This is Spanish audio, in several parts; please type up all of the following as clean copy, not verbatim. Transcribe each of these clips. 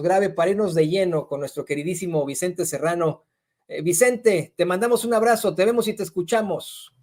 grave para irnos de lleno con nuestro queridísimo Vicente Serrano. Vicente, te mandamos un abrazo, te vemos y te escuchamos.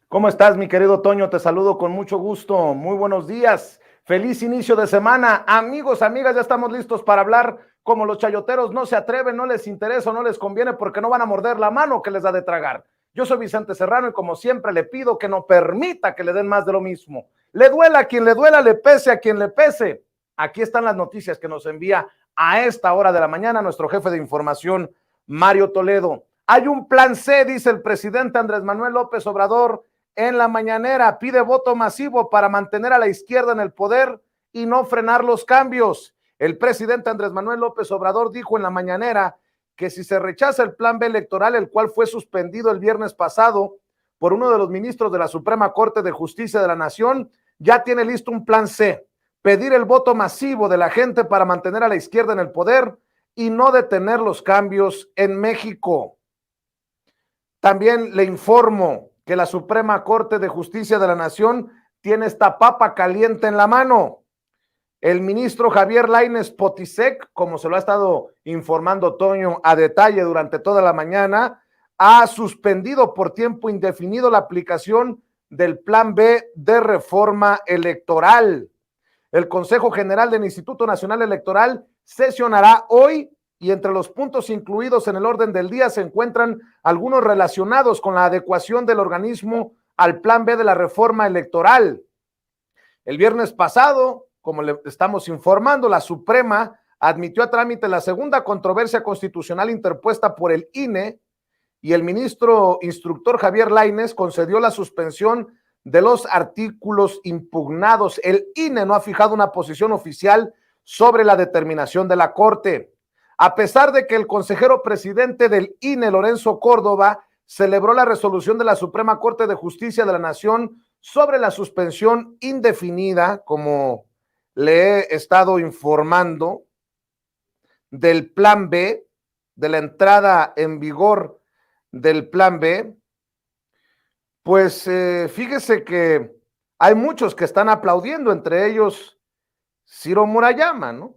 ¿Cómo estás, mi querido Toño? Te saludo con mucho gusto. Muy buenos días. Feliz inicio de semana. Amigos, amigas, ya estamos listos para hablar. Como los chayoteros no se atreven, no les interesa, no les conviene porque no van a morder la mano que les da de tragar. Yo soy Vicente Serrano y como siempre le pido que no permita que le den más de lo mismo. Le duela a quien le duela, le pese a quien le pese. Aquí están las noticias que nos envía a esta hora de la mañana nuestro jefe de información, Mario Toledo. Hay un plan C, dice el presidente Andrés Manuel López Obrador en la mañanera. Pide voto masivo para mantener a la izquierda en el poder y no frenar los cambios. El presidente Andrés Manuel López Obrador dijo en la mañanera que si se rechaza el plan B electoral, el cual fue suspendido el viernes pasado por uno de los ministros de la Suprema Corte de Justicia de la Nación, ya tiene listo un plan C. Pedir el voto masivo de la gente para mantener a la izquierda en el poder y no detener los cambios en México. También le informo que la Suprema Corte de Justicia de la Nación tiene esta papa caliente en la mano. El ministro Javier Lainez Potisek, como se lo ha estado informando Toño a detalle durante toda la mañana, ha suspendido por tiempo indefinido la aplicación del Plan B de reforma electoral. El Consejo General del Instituto Nacional Electoral sesionará hoy y entre los puntos incluidos en el orden del día se encuentran algunos relacionados con la adecuación del organismo al Plan B de la reforma electoral. El viernes pasado, como le estamos informando, la Suprema admitió a trámite la segunda controversia constitucional interpuesta por el INE y el ministro instructor Javier Lainez concedió la suspensión de los artículos impugnados. El INE no ha fijado una posición oficial sobre la determinación de la Corte. A pesar de que el consejero presidente del INE, Lorenzo Córdoba, celebró la resolución de la Suprema Corte de Justicia de la Nación sobre la suspensión indefinida, como le he estado informando, del Plan B, de la entrada en vigor del Plan B, pues fíjese que hay muchos que están aplaudiendo, entre ellos Ciro Murayama, ¿no?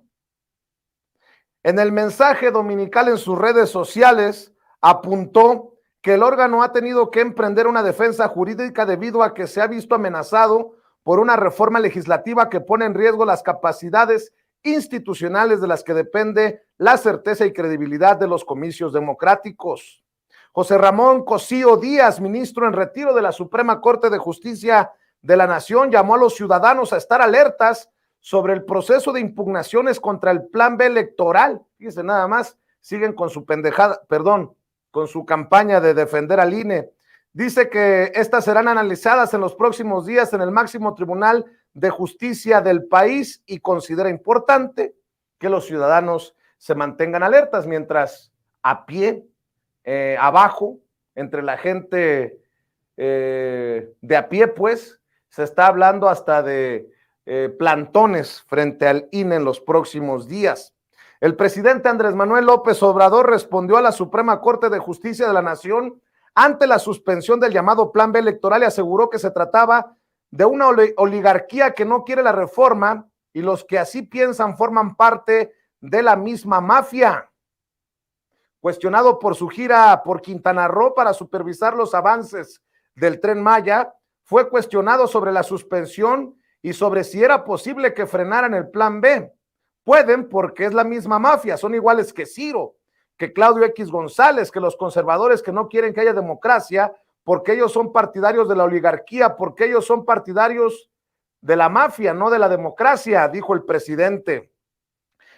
En el mensaje dominical en sus redes sociales apuntó que el órgano ha tenido que emprender una defensa jurídica debido a que se ha visto amenazado por una reforma legislativa que pone en riesgo las capacidades institucionales de las que depende la certeza y credibilidad de los comicios democráticos. José Ramón Cosío Díaz, ministro en retiro de la Suprema Corte de Justicia de la Nación, llamó a los ciudadanos a estar alertas sobre el proceso de impugnaciones contra el Plan B electoral. Fíjense nada más, siguen con su con su campaña de defender al INE. Dice que estas serán analizadas en los próximos días en el máximo tribunal de justicia del país y considera importante que los ciudadanos se mantengan alertas mientras a pie, abajo, entre la gente de a pie, pues, se está hablando hasta de plantones frente al INE en los próximos días. El presidente Andrés Manuel López Obrador respondió a la Suprema Corte de Justicia de la Nación ante la suspensión del llamado Plan B electoral y aseguró que se trataba de una oligarquía que no quiere la reforma y los que así piensan forman parte de la misma mafia. Cuestionado por su gira por Quintana Roo para supervisar los avances del Tren Maya, fue cuestionado sobre la suspensión y sobre si era posible que frenaran el Plan B. Pueden porque es la misma mafia, son iguales que Ciro, que Claudio X González, que los conservadores que no quieren que haya democracia, porque ellos son partidarios de la oligarquía, porque ellos son partidarios de la mafia, no de la democracia, dijo el presidente.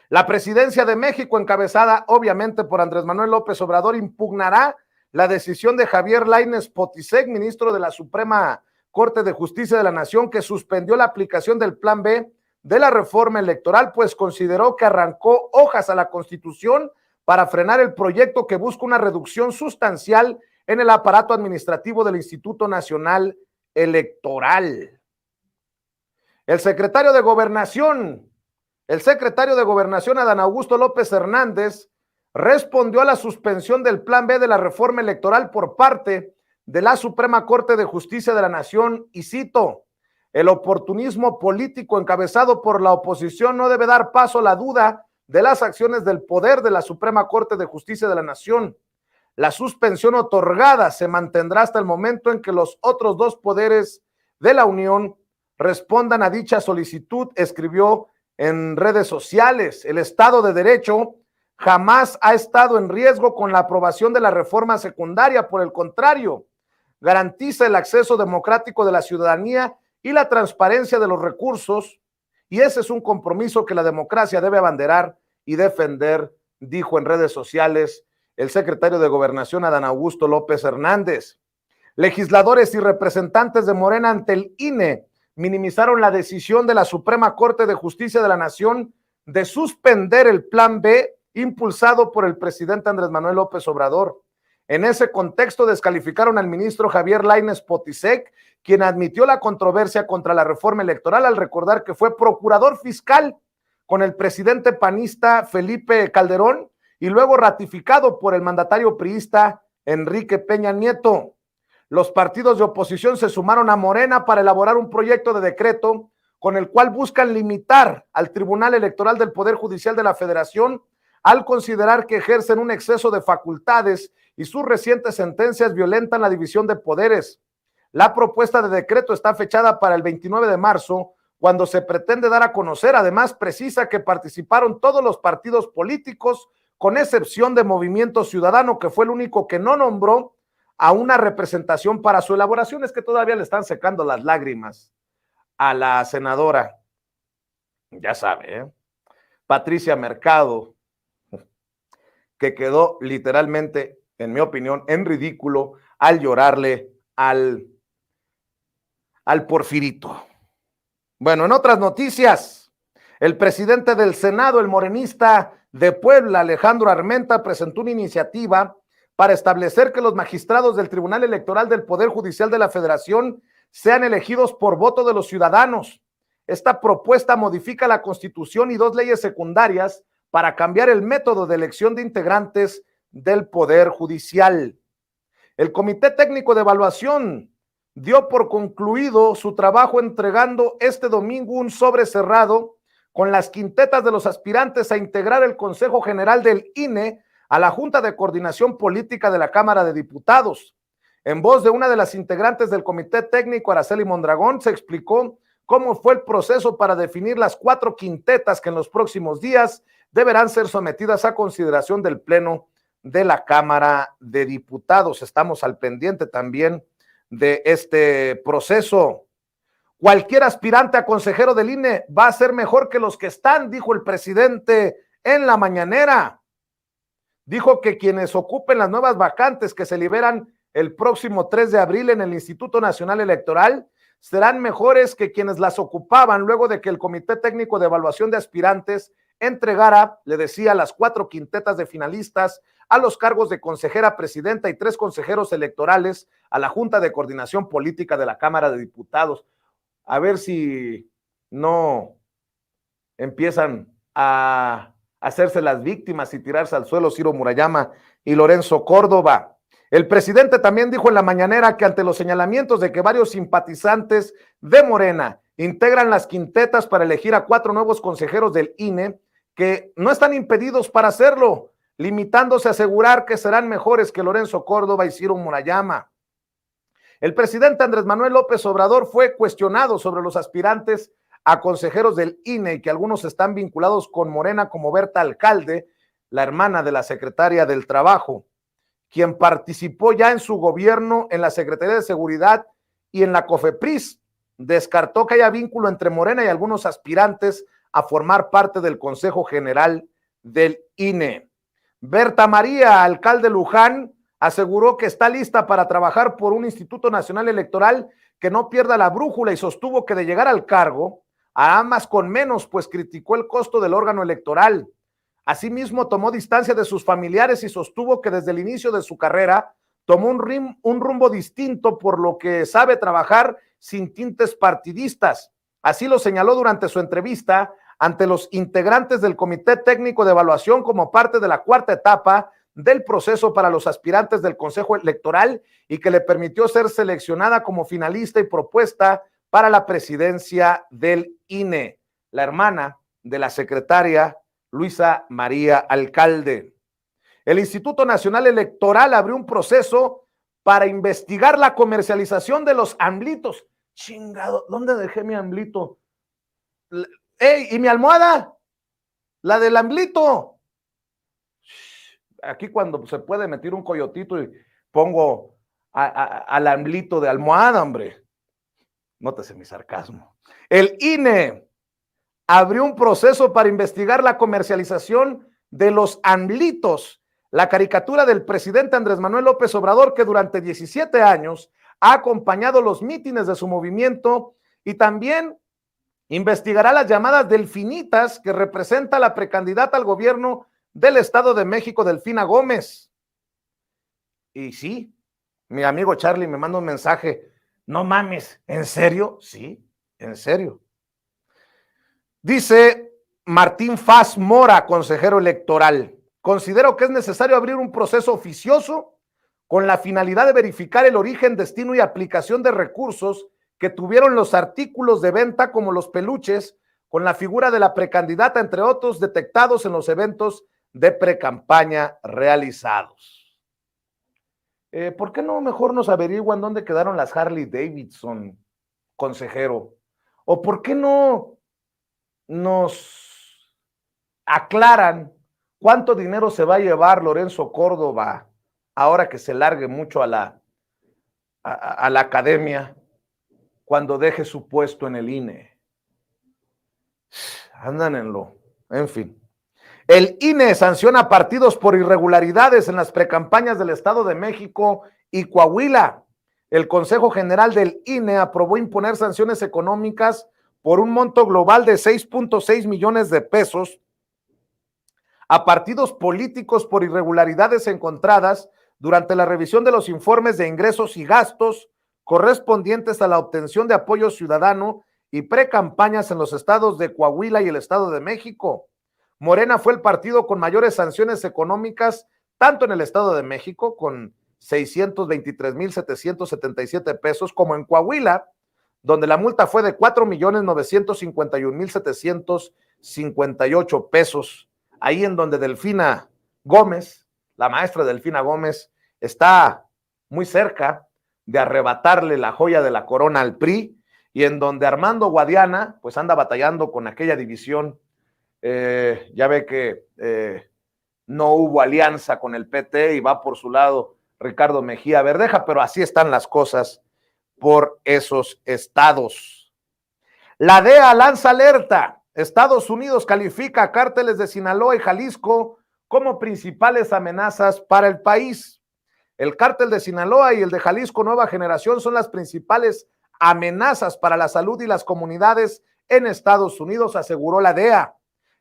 La presidencia de México, encabezada obviamente por Andrés Manuel López Obrador, impugnará la decisión de Javier Lainez Potisek, ministro de la Suprema Corte de Justicia de la Nación, que suspendió la aplicación del Plan B de la reforma electoral, pues consideró que arrancó hojas a la Constitución para frenar el proyecto que busca una reducción sustancial en el aparato administrativo del Instituto Nacional Electoral. El secretario de Gobernación, Adán Augusto López Hernández, respondió a la suspensión del Plan B de la reforma electoral por parte de la Suprema Corte de Justicia de la Nación y cito: el oportunismo político encabezado por la oposición no debe dar paso a la duda de las acciones del poder de la Suprema Corte de Justicia de la Nación. La suspensión otorgada se mantendrá hasta el momento en que los otros dos poderes de la Unión respondan a dicha solicitud, escribió en redes sociales. El Estado de Derecho jamás ha estado en riesgo con la aprobación de la reforma secundaria. Por el contrario, garantiza el acceso democrático de la ciudadanía y la transparencia de los recursos, y ese es un compromiso que la democracia debe abanderar y defender, dijo en redes sociales el secretario de Gobernación, Adán Augusto López Hernández. Legisladores y representantes de Morena ante el INE minimizaron la decisión de la Suprema Corte de Justicia de la Nación de suspender el Plan B impulsado por el presidente Andrés Manuel López Obrador. En ese contexto descalificaron al ministro Javier Lainez Potisek, quien admitió la controversia contra la reforma electoral al recordar que fue procurador fiscal con el presidente panista Felipe Calderón y luego ratificado por el mandatario priista Enrique Peña Nieto. Los partidos de oposición se sumaron a Morena para elaborar un proyecto de decreto con el cual buscan limitar al Tribunal Electoral del Poder Judicial de la Federación al considerar que ejercen un exceso de facultades y sus recientes sentencias violentan la división de poderes. La propuesta de decreto está fechada para el 29 de marzo, cuando se pretende dar a conocer. Además, precisa que participaron todos los partidos políticos, con excepción de Movimiento Ciudadano, que fue el único que no nombró a una representación para su elaboración. Es que todavía le están secando las lágrimas a la senadora, ya sabe, Patricia Mercado, que quedó literalmente, en mi opinión, en ridículo al llorarle al Porfirito. Bueno, en otras noticias, el presidente del Senado, el morenista de Puebla, Alejandro Armenta, presentó una iniciativa para establecer que los magistrados del Tribunal Electoral del Poder Judicial de la Federación sean elegidos por voto de los ciudadanos. Esta propuesta modifica la Constitución y dos leyes secundarias para cambiar el método de elección de integrantes del Poder Judicial. El Comité Técnico de Evaluación dio por concluido su trabajo entregando este domingo un sobre cerrado con las quintetas de los aspirantes a integrar el Consejo General del INE a la Junta de Coordinación Política de la Cámara de Diputados. En voz de una de las integrantes del Comité Técnico, Araceli Mondragón, se explicó cómo fue el proceso para definir las 4 quintetas que en los próximos días deberán ser sometidas a consideración del Pleno de la Cámara de Diputados. Estamos al pendiente también de este proceso. Cualquier aspirante a consejero del INE va a ser mejor que los que están, dijo el presidente en la mañanera. Dijo que quienes ocupen las nuevas vacantes que se liberan el próximo 3 de abril en el Instituto Nacional Electoral serán mejores que quienes las ocupaban luego de que el Comité Técnico de Evaluación de Aspirantes entregara, le decía, las 4 quintetas de finalistas a los cargos de consejera presidenta y 3 consejeros electorales a la Junta de Coordinación Política de la Cámara de Diputados. A ver si no empiezan a hacerse las víctimas y tirarse al suelo Ciro Murayama y Lorenzo Córdoba. El presidente también dijo en la mañanera que ante los señalamientos de que varios simpatizantes de Morena integran las quintetas para elegir a 4 nuevos consejeros del INE, que no están impedidos para hacerlo, limitándose a asegurar que serán mejores que Lorenzo Córdoba y Ciro Murayama. El presidente Andrés Manuel López Obrador fue cuestionado sobre los aspirantes a consejeros del INE y que algunos están vinculados con Morena, como Berta Alcalde, la hermana de la secretaria del Trabajo, quien participó ya en su gobierno en la Secretaría de Seguridad y en la COFEPRIS. Descartó que haya vínculo entre Morena y algunos aspirantes a formar parte del Consejo General del INE. Berta María, alcalde Luján, aseguró que está lista para trabajar por un Instituto Nacional Electoral que no pierda la brújula y sostuvo que de llegar al cargo hará más con menos, pues criticó el costo del órgano electoral. Asimismo, tomó distancia de sus familiares y sostuvo que desde el inicio de su carrera tomó un rumbo distinto, por lo que sabe trabajar sin tintes partidistas. Así lo señaló durante su entrevista ante los integrantes del Comité Técnico de Evaluación como parte de la 4ª etapa del proceso para los aspirantes del Consejo Electoral y que le permitió ser seleccionada como finalista y propuesta para la presidencia del INE. La hermana de la secretaria Luisa María Alcalde. El Instituto Nacional Electoral abrió un proceso para investigar la comercialización de los amblitos. Chingado, ¿dónde dejé mi amblito? ¡Ey! ¿Y mi almohada? La del amblito. Aquí cuando se puede meter un coyotito y pongo al amblito de almohada, hombre. Nótese mi sarcasmo. El INE abrió un proceso para investigar la comercialización de los amblitos, la caricatura del presidente Andrés Manuel López Obrador, que durante 17 años ha acompañado los mítines de su movimiento, y también investigará las llamadas delfinitas que representa la precandidata al gobierno del Estado de México, Delfina Gómez. Y sí, mi amigo Charlie me manda un mensaje, no mames, ¿en serio? Sí, en serio. Dice Martín Faz Mora, consejero electoral, considero que es necesario abrir un proceso oficioso con la finalidad de verificar el origen, destino y aplicación de recursos que tuvieron los artículos de venta como los peluches con la figura de la precandidata, entre otros, detectados en los eventos de precampaña realizados. ¿Por qué no mejor nos averiguan dónde quedaron las Harley Davidson, consejero? ¿O por qué no nos aclaran cuánto dinero se va a llevar Lorenzo Córdoba ahora que se largue mucho a la academia cuando deje su puesto en el INE? Andan en fin. El INE sanciona partidos por irregularidades en las precampañas del Estado de México y Coahuila. El Consejo General del INE aprobó imponer sanciones económicas por un monto global de 6.6 millones de pesos a partidos políticos por irregularidades encontradas durante la revisión de los informes de ingresos y gastos correspondientes a la obtención de apoyo ciudadano y precampañas en los estados de Coahuila y el Estado de México. Morena fue el partido con mayores sanciones económicas, tanto en el Estado de México, con 623,777 pesos, como en Coahuila, donde la multa fue de 4,951,758 pesos. Ahí en donde Delfina Gómez, la maestra Delfina Gómez, está muy cerca de arrebatarle la joya de la corona al PRI, y en donde Armando Guadiana pues anda batallando con aquella división. Ya ve que no hubo alianza con el PT y va por su lado Ricardo Mejía Verdeja, pero así están las cosas por esos estados. La DEA lanza alerta. Estados Unidos califica a cárteles de Sinaloa y Jalisco como principales amenazas para el país. El cártel de Sinaloa y el de Jalisco Nueva Generación son las principales amenazas para la salud y las comunidades en Estados Unidos, aseguró la DEA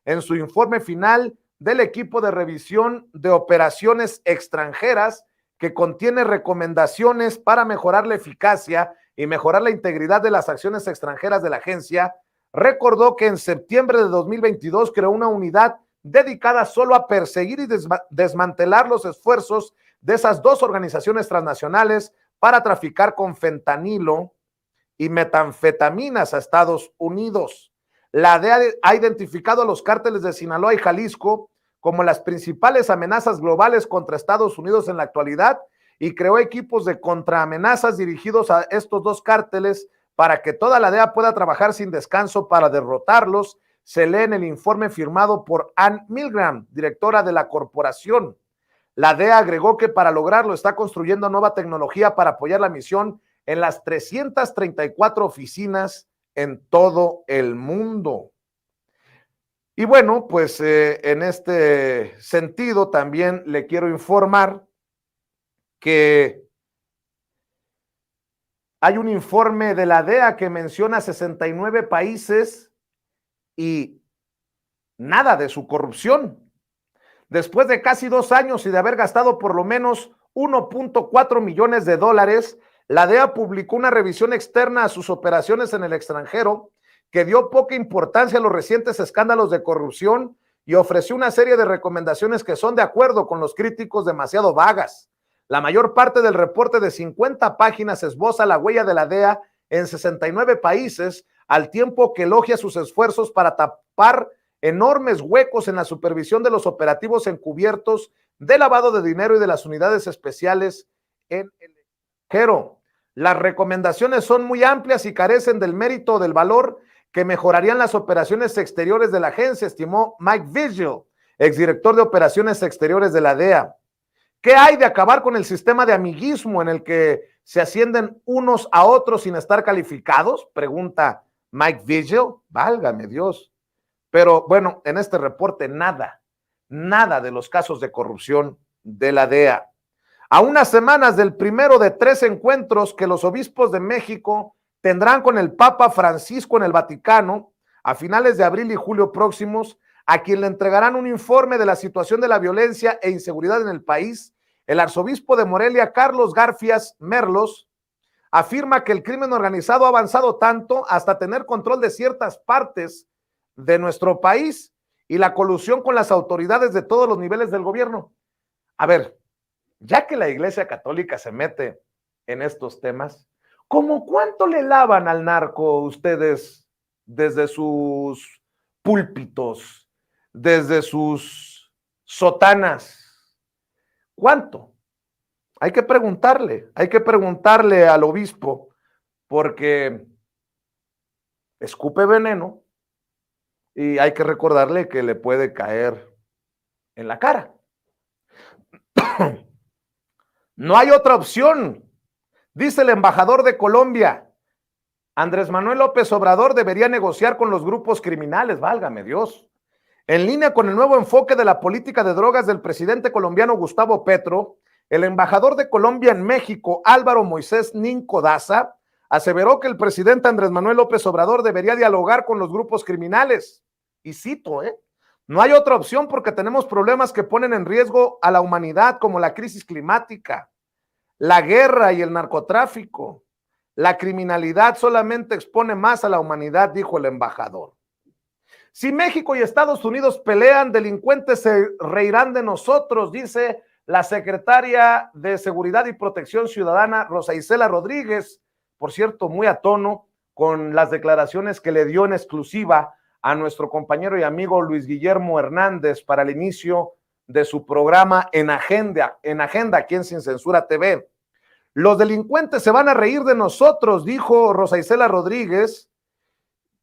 en su informe final del equipo de revisión de operaciones extranjeras, que contiene recomendaciones para mejorar la eficacia y mejorar la integridad de las acciones extranjeras de la agencia. Recordó que en septiembre de 2022 creó una unidad dedicada solo a perseguir y desmantelar los esfuerzos de esas dos organizaciones transnacionales para traficar con fentanilo y metanfetaminas a Estados Unidos. La DEA ha identificado a los cárteles de Sinaloa y Jalisco como las principales amenazas globales contra Estados Unidos en la actualidad, y creó equipos de contraamenazas dirigidos a estos dos cárteles para que toda la DEA pueda trabajar sin descanso para derrotarlos. Se lee en el informe firmado por Ann Milgram, directora de la corporación. La DEA agregó que para lograrlo está construyendo nueva tecnología para apoyar la misión en las 334 oficinas en todo el mundo. Y bueno, pues en este sentido también le quiero informar que hay un informe de la DEA que menciona 69 países y nada de su corrupción. Después de casi 2 años y de haber gastado por lo menos 1.4 millones de dólares, la DEA publicó una revisión externa a sus operaciones en el extranjero que dio poca importancia a los recientes escándalos de corrupción y ofreció una serie de recomendaciones que son, de acuerdo con los críticos, demasiado vagas. La mayor parte del reporte de 50 páginas esboza la huella de la DEA en 69 países, al tiempo que elogia sus esfuerzos para tapar enormes huecos en la supervisión de los operativos encubiertos de lavado de dinero y de las unidades especiales en el extranjero. Las recomendaciones son muy amplias y carecen del mérito o del valor que mejorarían las operaciones exteriores de la agencia, estimó Mike Vigil, exdirector de operaciones exteriores de la DEA. ¿Qué hay de acabar con el sistema de amiguismo en el que se ascienden unos a otros sin estar calificados? Pregunta Mike Vigil. Válgame Dios. Pero bueno, en este reporte nada de los casos de corrupción de la DEA. A unas semanas del primero de 3 encuentros que los obispos de México tendrán con el Papa Francisco en el Vaticano a finales de abril y julio próximos, a quien le entregarán un informe de la situación de la violencia e inseguridad en el país, el arzobispo de Morelia, Carlos Garfias Merlos, afirma que el crimen organizado ha avanzado tanto hasta tener control de ciertas partes de nuestro país y la colusión con las autoridades de todos los niveles del gobierno. A ver, ya que la Iglesia Católica se mete en estos temas, ¿cómo cuánto le lavan al narco ustedes desde sus púlpitos, desde sus sotanas? ¿Cuánto? Hay que preguntarle al obispo, porque escupe veneno y hay que recordarle que le puede caer en la cara. No hay otra opción, dice el embajador de Colombia. Andrés Manuel López Obrador debería negociar con los grupos criminales, válgame Dios. En línea con el nuevo enfoque de la política de drogas del presidente colombiano Gustavo Petro, el embajador de Colombia en México, Álvaro Moisés Ninco Daza, aseveró que el presidente Andrés Manuel López Obrador debería dialogar con los grupos criminales. Y cito, no hay otra opción porque tenemos problemas que ponen en riesgo a la humanidad, como la crisis climática, la guerra y el narcotráfico. La criminalidad solamente expone más a la humanidad, dijo el embajador. Si México y Estados Unidos pelean, delincuentes se reirán de nosotros, dice la secretaria de Seguridad y Protección Ciudadana, Rosa Isela Rodríguez, por cierto, muy a tono con las declaraciones que le dio en exclusiva a nuestro compañero y amigo Luis Guillermo Hernández para el inicio de su programa en Agenda aquí en Sin Censura TV. Los delincuentes se van a reír de nosotros, dijo Rosa Isela Rodríguez,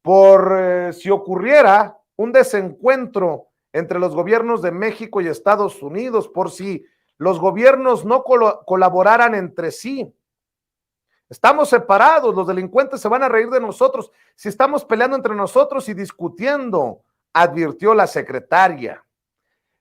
por si ocurriera un desencuentro entre los gobiernos de México y Estados Unidos, por si los gobiernos no colaboraran entre sí. Estamos separados, los delincuentes se van a reír de nosotros si estamos peleando entre nosotros y discutiendo, advirtió la secretaria.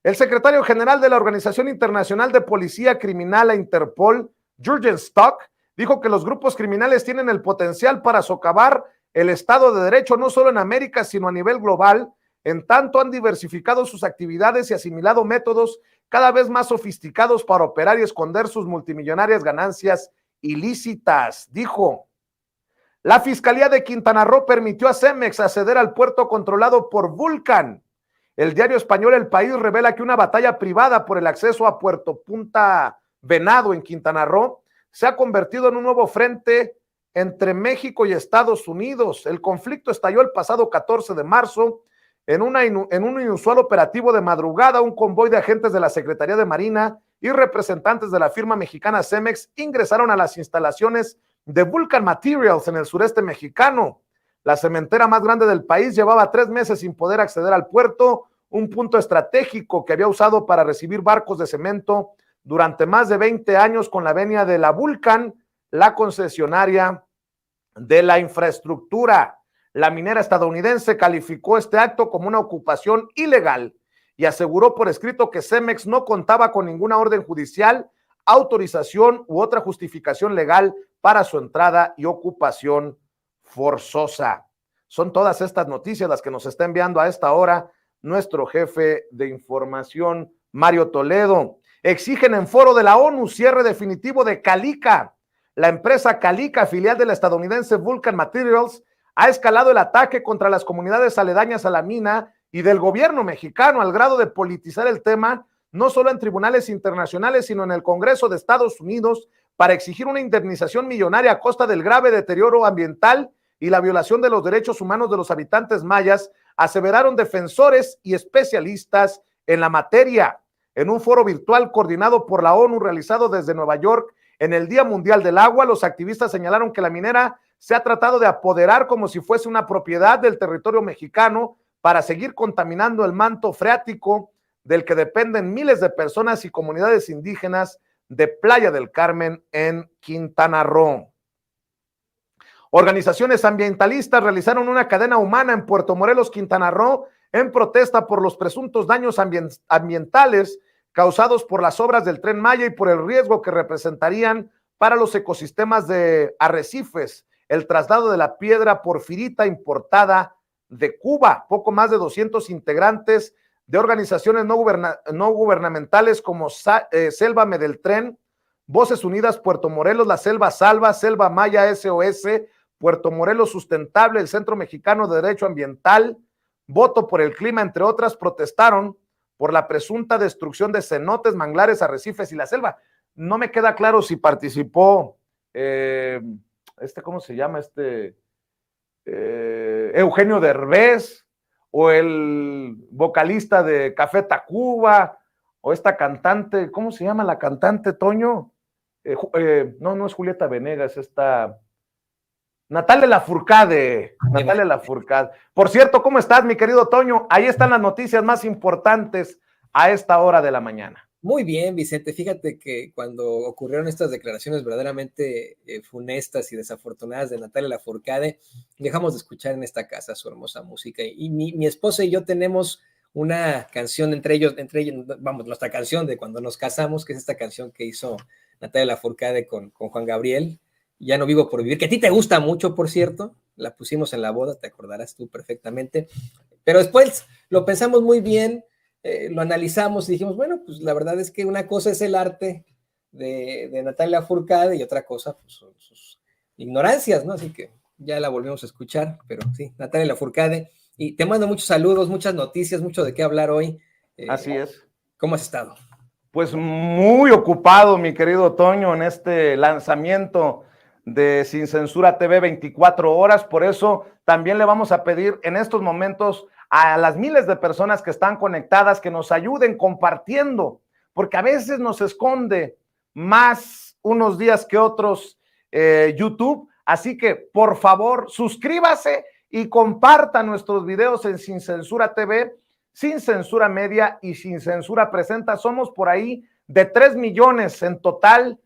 El secretario general de la Organización Internacional de Policía Criminal, Interpol, Jürgen Stock, dijo que los grupos criminales tienen el potencial para socavar el Estado de Derecho no solo en América, sino a nivel global, en tanto han diversificado sus actividades y asimilado métodos cada vez más sofisticados para operar y esconder sus multimillonarias ganancias ilícitas, dijo. La Fiscalía de Quintana Roo permitió a Cemex acceder al puerto controlado por Vulcan. El diario español El País revela que una batalla privada por el acceso a Puerto Punta Venado en Quintana Roo se ha convertido en un nuevo frente entre México y Estados Unidos. El conflicto estalló el pasado 14 de marzo en un inusual operativo de madrugada. Un convoy de agentes de la Secretaría de Marina y representantes de la firma mexicana Cemex ingresaron a las instalaciones de Vulcan Materials en el sureste mexicano. La cementera más grande del país llevaba 3 meses sin poder acceder al puerto, un punto estratégico que había usado para recibir barcos de cemento durante más de 20 años con la venia de la Vulcan, la concesionaria de la infraestructura. La minera estadounidense calificó este acto como una ocupación ilegal y aseguró por escrito que Cemex no contaba con ninguna orden judicial, autorización u otra justificación legal para su entrada y ocupación forzosa. Son todas estas noticias las que nos está enviando a esta hora nuestro jefe de información, Mario Toledo. Exigen en foro de la ONU cierre definitivo de Calica. La empresa Calica, filial de la estadounidense Vulcan Materials, ha escalado el ataque contra las comunidades aledañas a la mina y del gobierno mexicano al grado de politizar el tema, no solo en tribunales internacionales, sino en el Congreso de Estados Unidos, para exigir una indemnización millonaria a costa del grave deterioro ambiental y la violación de los derechos humanos de los habitantes mayas, aseveraron defensores y especialistas en la materia. En un foro virtual coordinado por la ONU realizado desde Nueva York en el Día Mundial del Agua, los activistas señalaron que la minera se ha tratado de apoderar como si fuese una propiedad del territorio mexicano para seguir contaminando el manto freático del que dependen miles de personas y comunidades indígenas de Playa del Carmen en Quintana Roo. Organizaciones ambientalistas realizaron una cadena humana en Puerto Morelos, Quintana Roo, en protesta por los presuntos daños ambientales causados por las obras del Tren Maya y por el riesgo que representarían para los ecosistemas de arrecifes el traslado de la piedra porfirita importada de Cuba. Poco más de 200 integrantes de organizaciones no gubernamentales como Sélvame del Tren, Voces Unidas Puerto Morelos, La Selva Salva, Selva Maya SOS, Puerto Morelos Sustentable, el Centro Mexicano de Derecho Ambiental, Voto por el Clima, entre otras, protestaron por la presunta destrucción de cenotes, manglares, arrecifes y la selva. No me queda claro si participó ¿cómo se llama? Eugenio Derbez, o el vocalista de Café Tacuba, o esta cantante, ¿cómo se llama la cantante, Toño? No es Julieta Venegas, esta Natalia Lafourcade. Natalia Lafourcade. Por cierto, ¿cómo estás, mi querido Toño? Ahí están las noticias más importantes a esta hora de la mañana. Muy bien, Vicente. Fíjate que cuando ocurrieron estas declaraciones verdaderamente funestas y desafortunadas de Natalia Lafourcade, dejamos de escuchar en esta casa su hermosa música. Y mi esposa y yo tenemos una canción entre ellos, vamos, nuestra canción de cuando nos casamos, que es esta canción que hizo Natalia Lafourcade con Juan Gabriel, Ya no vivo por vivir, que a ti te gusta mucho, por cierto. La pusimos en la boda, te acordarás tú perfectamente. Pero después lo pensamos muy bien, lo analizamos y dijimos, bueno, pues la verdad es que una cosa es el arte de Natalia Lafourcade y otra cosa pues, son sus ignorancias, ¿no? Así que ya la volvemos a escuchar, pero sí, Natalia Lafourcade. Y te mando muchos saludos, muchas noticias, mucho de qué hablar hoy. Así es. ¿Cómo has estado? Pues muy ocupado, mi querido Toño, en este lanzamiento de Sin Censura TV 24 horas. Por eso también le vamos a pedir en estos momentos a las miles de personas que están conectadas que nos ayuden compartiendo, porque a veces nos esconde más unos días que otros YouTube. Así que, por favor, suscríbase y comparta nuestros videos en Sin Censura TV, Sin Censura Media y Sin Censura Presenta. Somos por ahí de 3 millones en total.